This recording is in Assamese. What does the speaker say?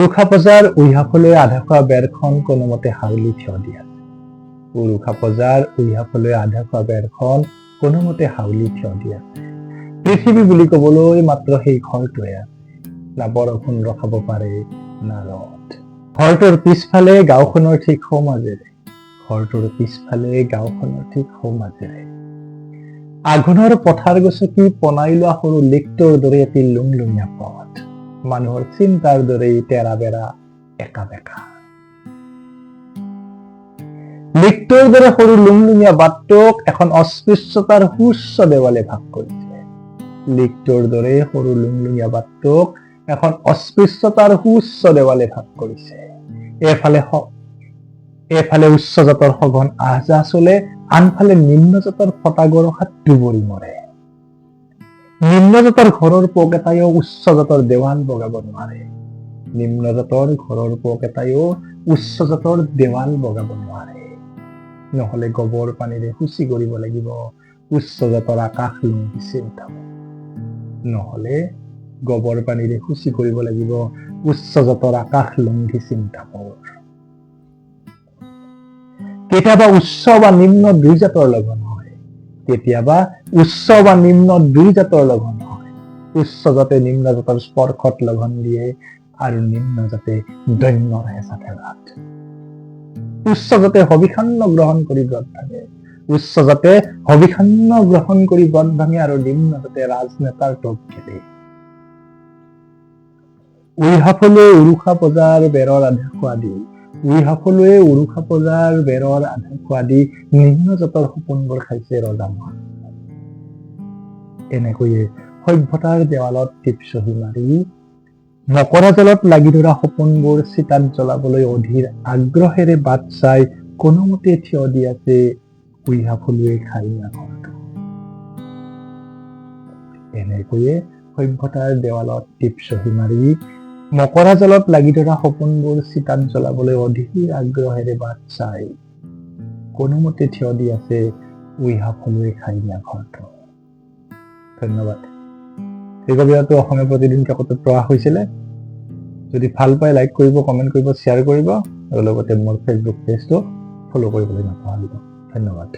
উৰুখা পজাৰ উইহাফলৈ আধা খোৱা বেৰখন কোনোমতে হাউলি থিয় দি আছে। উৰুখা পজাৰ উইহাফলৈ আধা খোৱা বেৰখন কোনোমতে হাউলি থিয় দি আছে। পৃথিৱী বুলি কবলৈ মাত্ৰ সেই ঘৰটোৱে আছে। না বৰষুণ ৰখাব পাৰে না ৰদ। ঘৰটোৰ পিছফালে গাঁওখনৰ ঠিক সোঁমাজেৰে আঘোণৰ পথাৰ গছকি পনাই লোৱা সৰু লিকটোৰ দৰে এটি লুংলুঙীয়া পথ, মানুহৰ চিন্তাৰ দৰেই তেৰা বেৰা একা বেকা। লিকটোৰ দৰে সৰু লুংলুঙীয়া বাটটোক এখন অস্পৃশ্যতাৰ সুউচ্চ দেৱালে ভাগ কৰিছে। লিকটোৰ দৰে সৰু লুংলুঙীয়া বাটটোক এখন অস্পৃশ্যতাৰ সুউচ্চ দেৱালে ভাগ কৰিছে। এফালে উচ্চ জাতৰ সঘন আহযাহ চলে, আনফালে নিম্ন জাতৰ ফটা গৰখাত দুবৰি মৰে। নিম্ন জাতৰ ঘৰৰ পোক এটাইও উচ্চ জাতৰ দেৱাল বগাব নোৱাৰে। নিম্ন জাতৰ ঘৰৰ পোক এটাইও উচ্চ জাতৰ দেৱাল বগাব নোৱাৰে। নহলে গোবৰ পানীৰে শুচি কৰিব লাগিব উচ্চ জাতৰ আকাশ লুংঘি চিন্তাব। নহলে গোবৰ পানীৰে শুচি কৰিব লাগিব উচ্চ জাতৰ আকাশ লুংঘি চিন্তাবৰ। কেতিয়াবা উচ্চ বা নিম্ন দুই জাতৰ লগন হয়, কেতিয়াবা উচ্চ বা নিম্ন দুই জাতৰ লগন হয়। উচ্চ জাতে নিম্ন জাতৰ স্পৰ্শত লগন দিয়ে আৰু নিম্ন জাতে দৈন্যৰ হেঁচাত হেঁচাত। উচ্চ জাতে হবিষান্ন গ্ৰহণ কৰি ব্ৰত ভাঙে, উচ্চ জাতে হবিষান্ন গ্ৰহণ কৰি ব্ৰত ভাঙে আৰু নিম্ন জাতে ৰাজনেতাৰ টোপ খেলে। উইহাফলৈ উৰুখা পজাৰ বেৰৰ আধা খোৱা দি নিম্ন জাতৰ সপোনবোৰ খাইছে ৰজামন। এনেকৈয়ে সভ্যতাৰ দেৱালত টিপচহী মাৰি মকৰা জালত লাগি ধৰা সপোনবোৰ চিতাত জ্বলাবলৈ অধীৰ আগ্ৰহেৰে বাট চাই কোনোমতে থিয় দি আছে উইহাফলৈ খাইনা ঘৰটো। এনেকৈয়ে সভ্যতাৰ দেৱালত টিপচহী মাৰি মকৰা জালত লাগি ধৰা সপোনবোৰ চিতাত জ্বলাবলৈ অধীৰ আগ্ৰহেৰে বাট চাই কোনোমতে থিয় দি আছে উইহাফলৈ খাইনা ঘৰটো। ধন্যবাদ। এই কবিতাটো অসমীয়া প্ৰতিদিন কাকতত প্ৰকাশ হৈছিলে। যদি ভাল পায় লাইক কৰিব, কমেণ্ট কৰিব, শ্বেয়াৰ কৰিব আৰু লগতে মোৰ ফেচবুক পেজটো ফলো কৰিবলৈ নাপাহৰিব। ধন্যবাদ।